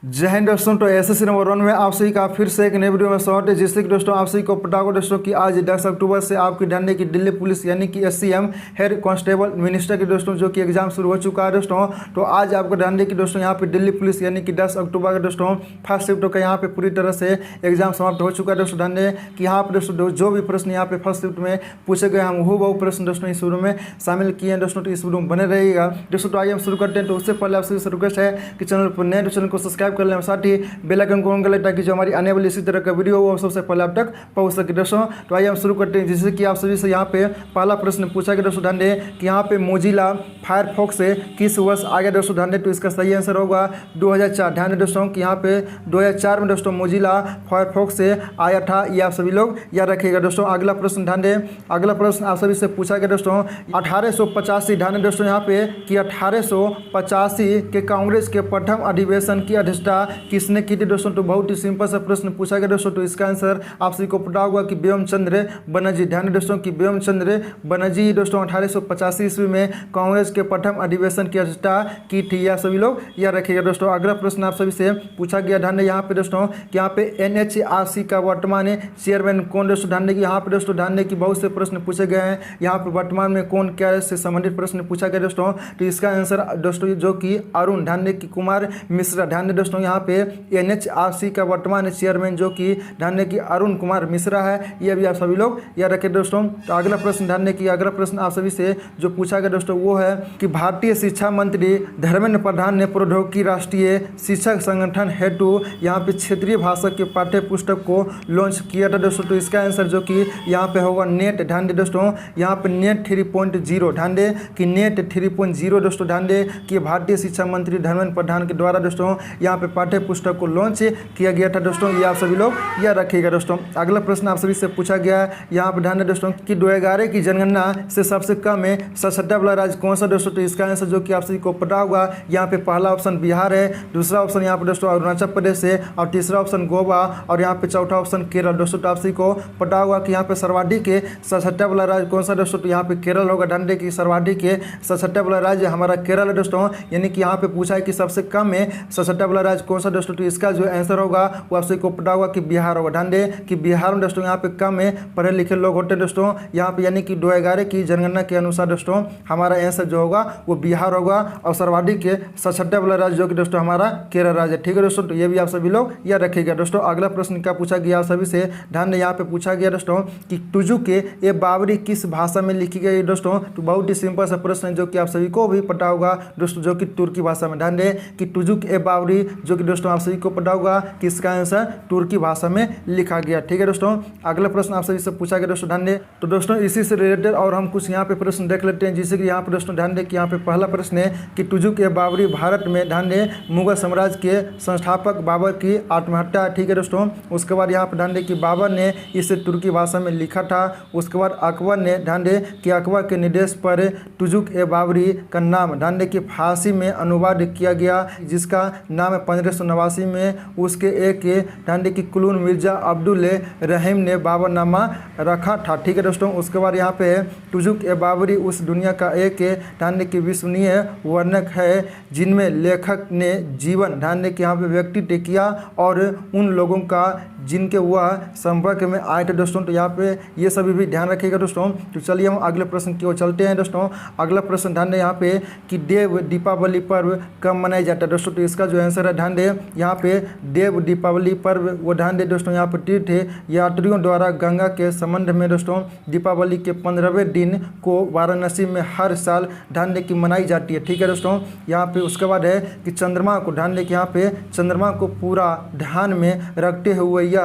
जय हिंद दोस्तों। तो एसएससी नंबर 1 में आप सभी का फिर से एक नई वीडियो में स्वागत है, जिससे कि दोस्तों आप सभी को पता होगा दोस्तों कि आज 10 अक्टूबर से आपकी जानने की दिल्ली पुलिस यानी कि एससीएम हेड कांस्टेबल मिनिस्टर की दोस्तों जो कि एग्जाम शुरू हो चुका है दोस्तों। तो आज आपको जानने की दोस्तों यहाँ पे दिल्ली पुलिस यानी कि 10 अक्टूबर का दोस्तों फर्स्ट शिफ्ट का यहाँ पे पूरी तरह से एग्जाम समाप्त हो चुका है दोस्तों। जानने कि यहाँ पे दोस्तों जो भी प्रश्न यहाँ पे फर्स्ट शिफ्ट में पूछे गए हम वो प्रश्न दोस्तों इस वीडियो में शामिल किए हैं दोस्तों। तो इस वीडियो में बने रहेगा दोस्तों। तो आइए हम शुरू करते हैं। तो उससे पहले आपसे रिक्वेस्ट है कि चैनल पर नए तो चैनल को सब्सक्राइब कर लें, साथ ही बेल आइकन को ऑन कर लें ताकि जो हमारी आने वाली इसी तरह का वीडियो वो सबसे पहले आप तक पहुंच सके दोस्तों। तो आइए हम शुरू करते हैं, जिससे कि आप सभी से यहाँ पे पहला प्रश्न पूछा गया दोस्तों। ध्यान दें कि यहाँ पे मोजिला फायरफॉक्स से किस वर्ष आ गया दोस्तों। ध्यान दें तो इसका सही आंसर होगा 2004। ध्यान दें दोस्तों कि यहाँ पे 2004 में दोस्तों मोजिला फायरफॉक्स से आया था, ये आप सभी लोग याद रखिएगा दोस्तों। अगला प्रश्न ध्यान दें, अगला प्रश्न आप सभी से पूछा गया दोस्तों 1885। ध्यान दें दोस्तों यहाँ पे कि 1885 के कांग्रेस के प्रथम अधिवेशन की अध्यक्षता किसने की थी दोस्तों। तो बहुत ही सिंपल सा प्रश्न पूछा गया दोस्तों। तो इसका आंसर आप सभी को पता होगा कि व्योम चंद्र बनर्जी। ध्यान दें दोस्तों कि व्योम चंद्र बनर्जी दोस्तों 1885 ईस्वी में कांग्रेस के प्रथम अधिवेशन की अध्यक्षता की थी, यह सभी लोग याद रखिएगा दोस्तों। अगला प्रश्न आप सभी से पूछा गया ध्यान दें यहाँ पे दोस्तों कि यहाँ पे NHRC का वर्तमान चेयरमैन कौन दोस्तों। ध्यान दें कि यहाँ पे दोस्तों ध्यान दें कि बहुत से प्रश्न पूछे गए हैं। यहाँ पे वर्तमान में कौन क्या से संबंधित प्रश्न पूछा गया दोस्तों। तो इसका आंसर दोस्तों जो कि अरुण ध्यान दें कि कुमार मिश्रा। ध्यान दें दोस्तों यहाँ पे NHRC का वर्तमान चेयरमैन जो कि ध्यान दें कि अरुण कुमार मिश्रा है, ये भी आप सभी लोग याद रखें दोस्तों। तो अगला प्रश्न ध्यान दें कि अगला प्रश्न आप सभी से जो पूछा गया दोस्तों वो है कि भारतीय शिक्षा मंत्री धर्मेंद्र प्रधान ने प्रौद्योगिकी राष्ट्रीय शिक्षक संगठन हेतु यहाँ पे क्षेत्रीय भाषा के पाठ्य पुस्तक को लॉन्च किया था दोस्तों। तो इसका आंसर जो कि यहाँ पे होगा नेट। ध्यान दें दोस्तों यहाँ पे नेट 3.0। ध्यान दें कि नेट 3.0 दोस्तों। ध्यान दें कि भारतीय शिक्षा मंत्री धर्मेंद्र प्रधान के द्वारा दोस्तों यहाँ पे पाठ्य पुस्तक को लॉन्च किया गया था दोस्तों, ये आप सभी लोग याद रखिएगा दोस्तों। अगला प्रश्न आप सभी से पूछा गया यहाँ पर ध्यान दें दोस्तों कि 2011 की जनगणना से सबसे कम में साक्षरता वाला राज्य कौन सा दोस्तों। तो इसका आंसर जो कि आप सभी को पता होगा यहाँ पे पहला ऑप्शन बिहार है, दूसरा ऑप्शन यहाँ पे दोस्तों अरुणाचल प्रदेश है, और तीसरा ऑप्शन गोवा, और यहाँ पे चौथा ऑप्शन केरल दोस्तों। तो आप सभी को पता होगा कि यहाँ पे सर्वाधिक साक्षरता वाला राज्य कौन सा दोस्तों। तो यहाँ पे केरल होगा। ध्यान दें कि सर्वाधिक साक्षरता वाला राज्य हमारा केरल है दोस्तों, यानी कि यहाँ पे पूछा है कि सबसे कम में साक्षरता वाला राज्य कौन सा दोस्तों। तो इसका जो आंसर होगा वो आप सभी को पता होगा कि बिहार होगा। ध्यान दें कि बिहार में दोस्तों यहाँ पे कम में पढ़े लिखे लोग होते हैं दोस्तों यहाँ पे, यानी कि 2011 की जनगणना के अनुसार दोस्तों हमारा आंसर जो होगा वो बिहार होगा, और सर्वाधिक साक्षरता वाला राज्य जो कि दोस्तों हमारा केरल राज्य है। ठीक है दोस्तों, तो ये भी आप सभी लोग याद रखिएगा दोस्तों। अगला प्रश्न क्या पूछा गया आप सभी से ध्यान दें, यहाँ पे पूछा गया दोस्तों कि तुजुक ए बाबरी किस भाषा में लिखी गई दोस्तों। तो बहुत ही सिंपल सा प्रश्न है जो कि आप सभी को भी पता होगा दोस्तों, जो कि तुर्की भाषा में। ध्यान दें कि तुजुक ए बाबरी जो कि दोस्तों आप सभी को पता होगा कि इसका आंसर तुर्की भाषा में लिखा गया। ठीक है दोस्तों, अगला प्रश्न आप सभी से पूछा गया दोस्तों। ध्यान दें तो दोस्तों इसी से रिलेटेड और हम कुछ यहाँ पे प्रश्न देख लेते हैं, जिससे कि यहाँ पे दोस्तों ध्यान दें कि यहाँ पे पहला प्रश्न है कि तुजुक ए बाबरी भारत में ध्यान दें मुगल साम्राज्य के संस्थापक बाबर की आत्महत्या। ठीक है दोस्तों, उसके बाद यहाँ पे ध्यान दें कि बाबर ने इसे तुर्की भाषा में लिखा था। उसके बाद अकबर ने ध्यान दें कि अकबर के निर्देश पर तुजुक ए बाबरी का नाम ध्यान दें कि फारसी में अनुवाद किया गया, जिसका नाम 1589 में उसके एक ध्यान दें कि कुलून मिर्जा अब्दुल रहीम ने बाबरनामा रखा था। ठीक है दोस्तों, उसके बाद यहाँ पे तुजुक ए बाबरी उस दुनिया का एक ध्यान दें कि विश्वसनीय वर्णक है जिनमें लेखक ने जीवन ध्यान दें कि यहाँ पे व्यक्तित्व किया और उन लोगों का जिनके वह संपर्क में आए थे दोस्तों। तो यहाँ पे ये सभी भी ध्यान रखिएगा दोस्तों। तो चलिए हम अगले प्रश्न की ओर चलते हैं दोस्तों। अगला प्रश्न ध्यान दें यहाँ पे कि देव दीपावली पर्व कब मनाया जाता है दोस्तों। तो इसका जो आंसर है ध्यान दें यहाँ पे देव दीपावली पर्व वो ध्यान दें दोस्तों यहाँ पे तीर्थ यात्रियों द्वारा गंगा के संबंध में दोस्तों दीपावली के 15वें दिन को वाराणसी में हर साल ध्यान दें कि मनाई जाती है। ठीक है दोस्तों, यहाँ पे उसके बाद है कि चंद्रमा को ध्यान दें कि यहाँ पे चंद्रमा को पूरा ध्यान में रखते हुए यह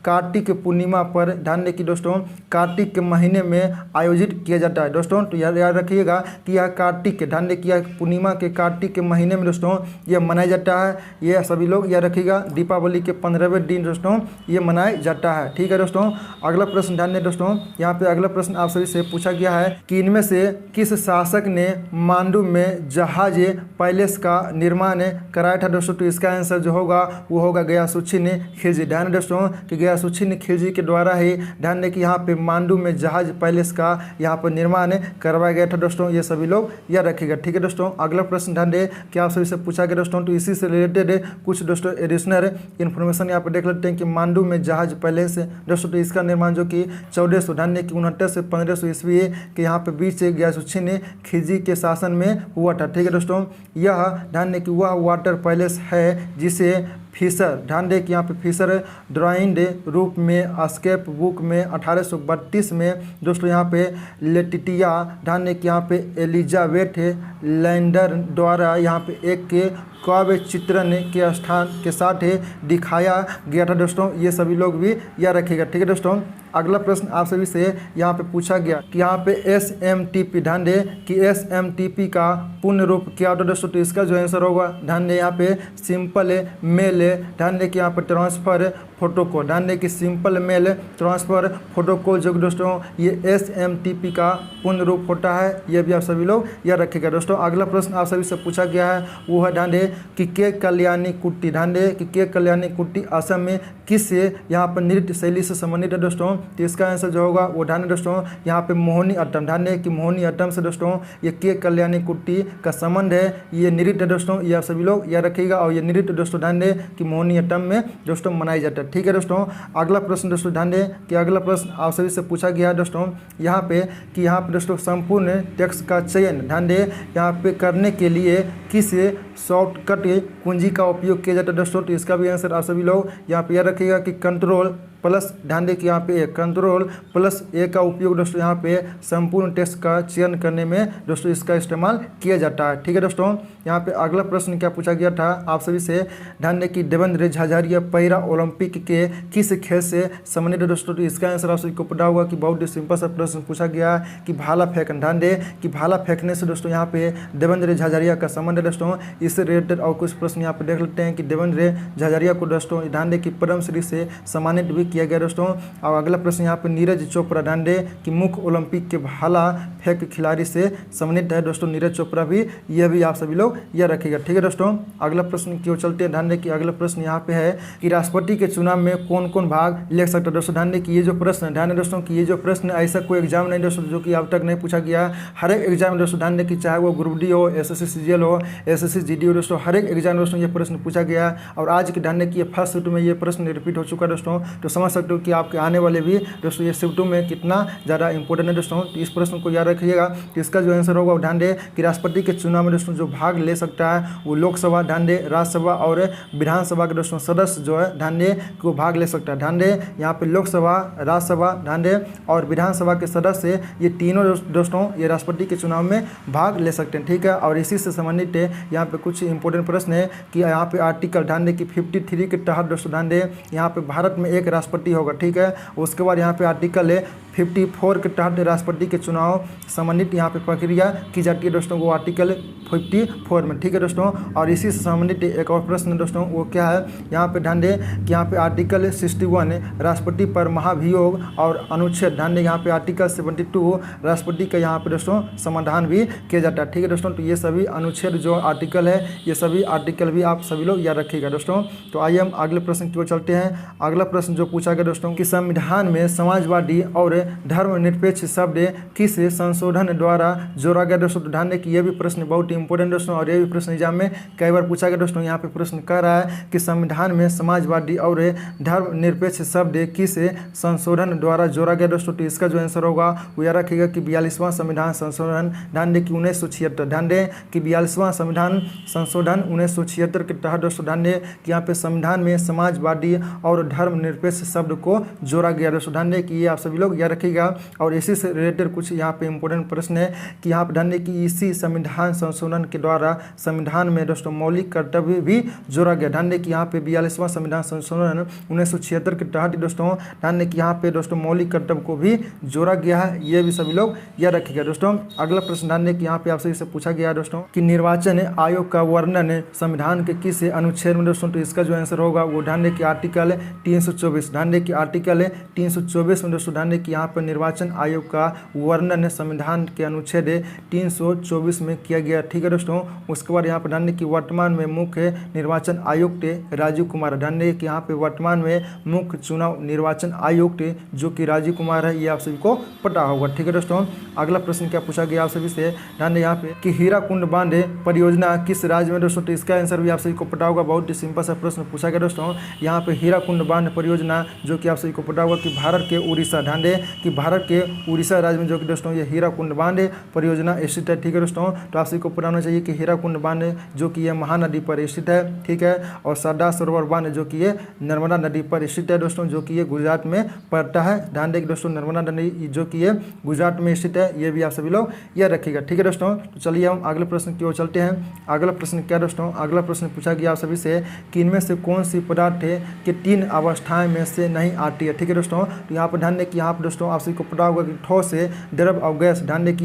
कार्तिक पूर्णिमा पर ध्यान दें कि दोस्तों कार्तिक के महीने में आयोजित किया जाता है दोस्तों। तो याद रखिएगा कि यह कार्तिक के ध्यान दें कि यह पूर्णिमा के कार्तिक के महीने में दोस्तों यह मनाया जाता है, यह सभी लोग याद रखिएगा। दीपावली के 15वें दिन दोस्तों ये मनाया जाता है। ठीक है दोस्तों, अगला प्रश्न ध्यान दें दोस्तों यहाँ पे अगला प्रश्न आप सभी से पूछा गया है कि इनमें से किस शासक ने मांडू में जहाज पैलेस का निर्माण कराया था दोस्तों। तो इसका आंसर जो होगा वो होगा गयासुद्दीन खिलजी। ध्यान दोस्तों दोस्तों कि गयासुद्दीन खिलजी के द्वारा ही ध्यान दें कि यहाँ पे मांडू में जहाज पैलेस का यहाँ पर निर्माण करवाया गया था दोस्तों। ये सभी लोग याद रखिएगा, ठीक है दोस्तों। अगला प्रश्न ध्यान दें कि आप सभी से पूछा गया दोस्तों, तो इसी से रिलेटेड कुछ दोस्तों एडिशनल इन्फॉर्मेशन यहाँ पर देख लेते हैं कि मांडू में जहाज पैलेस दोस्तों, तो इसका निर्माण जो कि 1469 से 1500 ईस्वी के यहाँ पे बीच गयासुद्दीन खिलजी के शासन में हुआ था, ठीक है दोस्तों। यह ध्यान दें कि वह वाटर पैलेस है जिसे फिशर, ध्यान दें कि यहाँ पे फिशर ड्राइंड रूप में स्केप बुक में 1832 में दोस्तों यहाँ पे लेटिटिया, ध्यान दें कि यहाँ पे एलिजाबेथ लैंडर द्वारा यहाँ पे एक के काव्य चित्रण के स्थान के साथ दिखाया गया था दोस्तों। ये सभी लोग भी याद रखिएगा, ठीक है दोस्तों। अगला प्रश्न आप सभी से यहाँ पे पूछा गया कि यहाँ पे SMTP, ध्यान दें कि SMTP का पूर्ण रूप क्या होता है दोस्तों, तो इसका जो आंसर होगा ध्यान दें यहाँ पे सिंपल मेल, ध्यान दें कि यहाँ पे ट्रांसफ़र प्रोटोकॉल, ध्यान दें कि सिंपल मेल ट्रांसफ़र प्रोटोकॉल जो दोस्तों ये SMTP का पूर्ण रूप होता है। ये भी आप सभी लोग याद रखिएगा दोस्तों। अगला प्रश्न आप सभी से पूछा गया है वो है ध्यान दें कि के कल्याणी कुट्टी, ध्यान दें कि के कल्याणी कुट्टी असम में किस यहाँ पर नृत्य शैली से संबंधित है दोस्तों, तो इसका आंसर जो होगा वो ध्यान दें दोस्तों यहाँ पे मोहिनी अट्टम, ध्यान दें कि मोहिनी अट्टम से दोस्तों ये के कल्याणी कुट्टी का संबंध है। ये नृत्य दोस्तों ये आप सभी लोग याद रखिएगा, और ये नृत्य दोस्तों ध्यान दें कि मोहिनी अट्टम में दोस्तों मनाई जाता है, ठीक है दोस्तों। अगला प्रश्न दोस्तों ध्यान दें कि अगला प्रश्न आप सभी से पूछा गया है दोस्तों यहाँ पे कि यहाँ पे दोस्तों संपूर्ण टेक्स्ट का चयन ध्यान दें यहाँ पे करने के लिए किस शॉर्टकट कुंजी का उपयोग किया जाता है दोस्तों, तो इसका भी आंसर आप सभी लोग यहाँ पे याद रखिएगा कि कंट्रोल प्लस, ध्यान दें कि यहाँ पे कंट्रोल+A का उपयोग दोस्तों यहाँ पे संपूर्ण टेक्स्ट का चयन करने में दोस्तों इसका इस्तेमाल किया जाता है, ठीक है दोस्तों। यहाँ पे अगला प्रश्न क्या पूछा गया था आप सभी से, ध्यान दें कि देवेंद्र झाझड़िया पैरा ओलंपिक के किस खेल से संबंधित है दोस्तों, तो इसका आंसर आप सभी को पता होगा कि बहुत ही सिंपल सा प्रश्न पूछा गया कि भाला फेंकना, ध्यान दें कि भाला फेंकने से दोस्तों यहाँ पे देवेंद्र झाझड़िया का संबंध है दोस्तों। इससे रिलेटेड और कुछ प्रश्न यहाँ पे देख लेते हैं कि देवेंद्र झाझड़िया को दोस्तों ध्यान दें कि पद्मश्री से सम्मानित भी किया गया दोस्तों। और अगला प्रश्न यहाँ पे नीरज चोपड़ा, ध्यान दें कि मुख्य ओलंपिक के भाला फेंक खिलाड़ी से संबंधित है दोस्तों नीरज चोपड़ा भी, यह भी आप सभी लोग यह रखिएगा, ठीक है दोस्तों। अगला प्रश्न क्यों चलते हैं, ध्यान दें कि अगला प्रश्न यहाँ पे है कि राष्ट्रपति के चुनाव में कौन कौन भाग ले सकता है दोस्तों। ध्यान दें कि ये जो प्रश्न, ध्यान दें दोस्तों कि ये जो प्रश्न ऐसा कोई एग्जाम नहीं दोस्तों जो कि अब तक नहीं पूछा गया। हर एक एग्जाम में दोस्तों ध्यान दें कि चाहे वो ग्रुप डी हो, SSC CGL हो, SSC GD हो दोस्तों, हर एक एग्जाम दोस्तों ये प्रश्न पूछा गया। और आज के ध्यान दें कि ये फर्स्ट शिफ्ट में ये प्रश्न रिपीट हो चुका है दोस्तों, तो समझ सकते हो कि आपके आने वाले भी दोस्तों ये शिफ्टों में कितना ज़्यादा इंपॉर्टेंट है दोस्तों। तो इस प्रश्न को याद रखिएगा कि इसका जो आंसर होगा ध्यान दें कि राष्ट्रपति के चुनाव में दोस्तों जो भाग ले सकता है वो लोकसभा, ध्यान दें राज्यसभा और विधानसभा के दोस्तों सदस्य जो है ध्यान दें को भाग ले सकता है। ध्यान दें यहाँ पे लोकसभा, राज्यसभा, ध्यान दें और विधानसभा के सदस्य ये तीनों दोस्तों ये राष्ट्रपति के चुनाव में भाग ले सकते हैं, ठीक है। और इसी से संबंधित यहाँ पे कुछ इंपॉर्टेंट प्रश्न है कि यहाँ पे आर्टिकल ध्यान दें कि 53 के तहत दोस्तों ध्यान दें यहाँ पे भारत में एक राष्ट्रपति होगा, ठीक है। उसके बाद यहाँ पे आर्टिकल 54 के तहत राष्ट्रपति के चुनाव संबंधित यहाँ पे प्रक्रिया की जाती है दोस्तों, वो आर्टिकल 54 में, ठीक है दोस्तों। और इसी से संबंधित एक और प्रश्न दोस्तों वो क्या है, यहाँ पे ध्यान दें कि यहाँ पे आर्टिकल 61 राष्ट्रपति पर महाभियोग और अनुच्छेद, ध्यान दें यहाँ पे आर्टिकल 72 राष्ट्रपति का यहाँ पे दोस्तों समाधान भी किया जाता है, ठीक है दोस्तों। तो ये सभी अनुच्छेद जो आर्टिकल है ये सभी आर्टिकल भी आप सभी लोग याद रखिएगा दोस्तों। तो आइए हम अगले प्रश्न की ओर चलते हैं। अगला प्रश्न जो पूछा गया दोस्तों कि संविधान में समाजवादी और धर्मनिरपेक्ष शब्द किस संशोधन द्वारा जोड़ा गया दोस्तों, तो ध्यान दें कि ये भी प्रश्न बहुत ही इंपॉर्टेंट दोस्तों और ये भी प्रश्न एग्जाम में कई बार पूछा गया दोस्तों। यहाँ पे प्रश्न कह रहा है कि संविधान में समाजवादी और धर्मनिरपेक्ष शब्द किस संशोधन द्वारा जोड़ा गया दोस्तों, तो इसका जो आंसर होगा वो याद रखिएगा कि 42वां संविधान संशोधन, ध्यान दें कि 1976, ध्यान दें कि 42वां संविधान संशोधन 1976 के तहत दोस्तों ध्यान दें कि यहाँ पे संविधान में समाजवादी और धर्मनिरपेक्ष शब्द को जोड़ा गया दोस्तों। ध्यान दें कि ये आप सभी लोग याद रखिएगा। और इसी से रिलेटेड कुछ यहाँ पे इंपॉर्टेंट प्रश्न है कि यहाँ पे ध्यान दें कि इसी संविधान संशोधन के द्वारा संविधान में दोस्तों मौलिक कर्तव्य भी जोड़ा गया। ध्यान दें कि यहाँ पे 42वां संविधान संशोधन 1976 के तहत दोस्तों ध्यान दें कि यहाँ पे दोस्तों मौलिक कर्तव्य को भी जोड़ा गया है, ये भी सभी लोग याद रखिएगा दोस्तों। अगला प्रश्न ध्यान दें कि यहाँ पे आपसे इसे पूछा गया है दोस्तों कि निर्वाचन आयोग का वर्णन संविधान के किस अनुच्छेद में दोस्तों, तो इसका जो आंसर होगा वो ध्यान दें कि आर्टिकल 324, ध्यान दें कि आर्टिकल 324 में दोस्तों ध्यान दें कि यहाँ यहाँ पर निर्वाचन आयोग का वर्णन संविधान के अनुच्छेद 324 में किया गया। ठीक है दोस्तों। उसके बाद यहाँ पर ध्यान दें कि वर्तमान में मुख्य निर्वाचन आयुक्त राजीव कुमार। ध्यान दें कि यहाँ पे वर्तमान में मुख्य चुनाव निर्वाचन आयुक्त जो कि राजीव कुमार है, ये आप सभी को पता होगा। ठीक है दोस्तों। अगला प्रश्न क्या पूछा गया आप सभी से, ध्यान दें यहाँ पे कि हीराकुंड बांध परियोजना किस राज्य में दोस्तों, तो इसका आंसर भी आप सभी को पता होगा। बहुत ही सिंपल सा प्रश्न पूछा गया दोस्तों। यहाँ पे हीराकुंड बांध परियोजना जो कि आप सभी को पता होगा कि भारत के उड़ीसा, ध्यान दें कि भारत के उड़ीसा राज्य में जो कि दोस्तों ये हीराकुंड बांध परियोजना स्थित है। ठीक है दोस्तों। तो आप सभी को पता होना चाहिए कि हीराकुंड बांध जो कि ये महानदी पर स्थित है। ठीक है। और सरदार सरोवर बांध जो कि ये नर्मदा नदी पर स्थित है दोस्तों, जो कि ये गुजरात में पड़ता है। ध्यान दें दोस्तों नर्मदा नदी जो कि ये गुजरात में स्थित है, ये भी आप सभी लोग याद रखिएगा। ठीक है दोस्तों। तो चलिए हम अगले प्रश्न की ओर चलते हैं। अगला प्रश्न क्या दोस्तों, अगला प्रश्न पूछा गया आप सभी से कि इनमें से कौन सी पदार्थ है कि 3 अवस्थाएं में से नहीं आती है। ठीक है दोस्तों। तो यहाँ पर ध्यान दें कि यहाँ पर दोस्तों आप सभी को पता होगा कि ठोस है, द्रव और गैस। ध्यान दें कि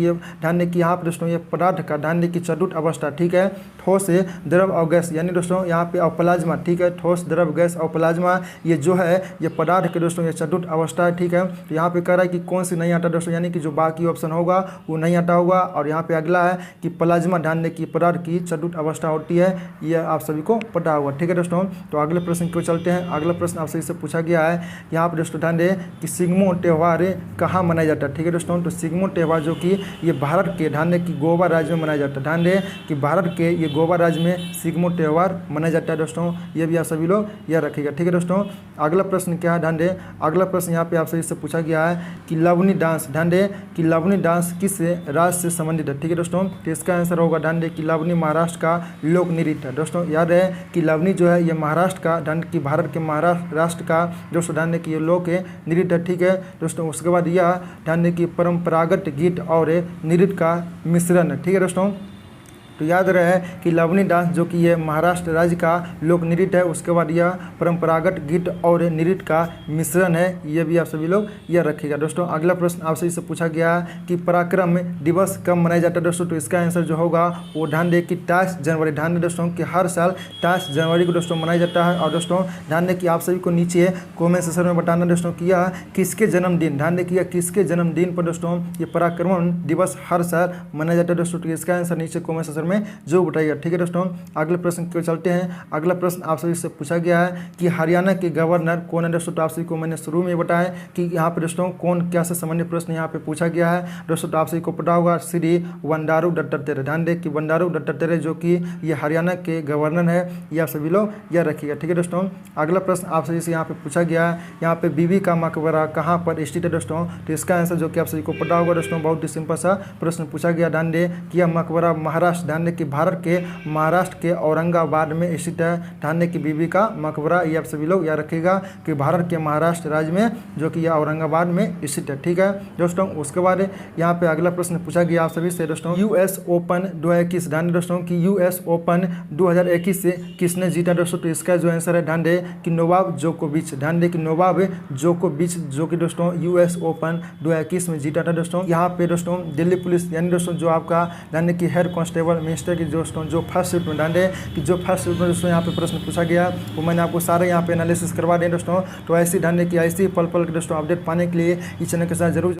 यहाँ पर दोस्तों ये पदार्थ का ध्यान दें कि चतुर्थ अवस्था। ठीक है। ठोस है, द्रव और गैस, यानी दोस्तों यहाँ पे और प्लाज्मा। ठीक है। ठोस, द्रव, गैस और प्लाज्मा, ये जो है ये पदार्थ के दोस्तों ये चतुर्थ अवस्था है। ठीक है। तो यहाँ पे कह रहा है कि कौन सी नहीं आता दोस्तों, यानी कि जो बाकी ऑप्शन होगा वो नहीं आता होगा। और यहाँ पे अगला है कि प्लाज्मा, ध्यान दें कि पदार्थ की चतुर्थ अवस्था होती है, ये आप सभी को पता होगा। ठीक है दोस्तों। तो अगले प्रश्न को चलते हैं। अगला प्रश्न आप सभी से पूछा गया है यहाँ पर दोस्तों ध्यान दें कि सिग्मो त्यौहार कहाँ मनाया जाता है। ठीक है दोस्तों। तो सिग्मो त्यौहार जो कि ये भारत के ध्यान दें कि गोवा राज्य में मनाया जाता है। ध्यान दें कि भारत के ये गोवा राज्य में सिग्मो त्यौहार मनाया जाता है दोस्तों, ये भी आप सभी लोग याद रखिएगा। ठीक है दोस्तों। अगला प्रश्न क्या है, ध्यान दें अगला प्रश्न यहाँ पे आप सभी से पूछा गया है कि लवनी डांस, ध्यान दें कि लवनी डांस किस राज्य से संबंधित है। ठीक है दोस्तों। तो इसका आंसर होगा ध्यान दें कि लवनी महाराष्ट्र का लोक नृत्य है दोस्तों। याद है कि लवनी जो है ये महाराष्ट्र का, ध्यान कि भारत के महाराष्ट्र का दोस्तों ध्यान दें कि ये लोक नृत्य है। ठीक है दोस्तों। उसके बाद यह ध्यान दें कि परंपरागत गीत और नृत्य का मिश्रण है। ठीक है दोस्तों। तो याद रहे कि लवनी डांस जो कि ये महाराष्ट्र राज्य का लोक नृत्य है। उसके बाद यह परंपरागत गीत और नृत्य का मिश्रण है, ये भी आप सभी लोग याद रखिएगा दोस्तों। अगला प्रश्न आपसे इससे पूछा गया कि पराक्रम दिवस कब मनाया जाता है दोस्तों, तो इसका आंसर जो होगा वो ध्यान दें कि 23 जनवरी। ध्यान दें दोस्तों कि हर साल 23 जनवरी को दोस्तों मनाया जाता है। और दोस्तों ध्यान दें कि आप सभी को नीचे कॉमेंट सेक्शन में बताना दोस्तों कि यह किसके जन्मदिन, ध्यान दें कि यह किसके जन्मदिन पर दोस्तों ये पराक्रम दिवस हर साल मनाया जाता है दोस्तों। तो इसका आंसर नीचे कॉमेंट सेक्शन में जो बताइएगा। ठीक है दोस्तों। अगले प्रश्न की ओर चलते हैं। अगला प्रश्न आप सभी से पूछा गया है कि हरियाणा के गवर्नर कौन है दोस्तों। तो आप सभी को मैंने शुरू में बताया कि यहाँ पे दोस्तों कौन क्या से संबंधित प्रश्न यहाँ पे पूछा गया है दोस्तों। तो आप सभी को पता होगा श्री बंडारू दत्तात्रेय। ध्यान दें कि बंडारू दत्तात्रेय जो कि ये हरियाणा के गवर्नर है, ये आप सभी लोग याद रखिएगा। ठीक है दोस्तों। अगला प्रश्न आप सभी से यहाँ पे पूछा गया है यहाँ पे बीबी का मकबरा कहाँ पर स्थित है दोस्तों। तो इसका आंसर जो कि आप सभी को पता होगा दोस्तों, बहुत ही सिंपल सा प्रश्न पूछा गया। ध्यान दें कि यह मकबरा महाराष्ट्र, ध्यान दें कि भारत के महाराष्ट्र के औरंगाबाद में स्थित है। ध्यान दें कि बीबी का मकबरा, ये आप सभी लोग याद रखिएगा कि भारत के महाराष्ट्र राज्य में जो कि यह औरंगाबाद में स्थित है। ठीक है दोस्तों। उसके बाद यहाँ पे अगला प्रश्न पूछा गया आप सभी से दोस्तों यूएस ओपन 2021। ध्यान दें दोस्तों कि यूएस ओपन 2021 से किसने जीता दोस्तों। तो इसका जो आंसर है ध्यान दें कि नोवाक जोकोविच। ध्यान दें कि नोवाक जोकोविच जो कि दोस्तों यूएस ओपन 2021 में जीता था दोस्तों। यहाँ पे दोस्तों दिल्ली पुलिस यानी दोस्तों जो आपका ध्यान दें कि हेड कांस्टेबल मिनिस्टर की दोस्तों जो फर्स्ट शिफ्ट में, ध्यान दें कि जो फर्स्ट शिफ्ट में दोस्तों यहाँ पे प्रश्न पूछा गया वो मैंने आपको सारे यहाँ पे एनालिसिस करवा दें दोस्तों। तो ऐसी ध्यान दें कि ऐसी पल पल के दोस्तों अपडेट पाने के लिए इस चैनल के साथ जरूर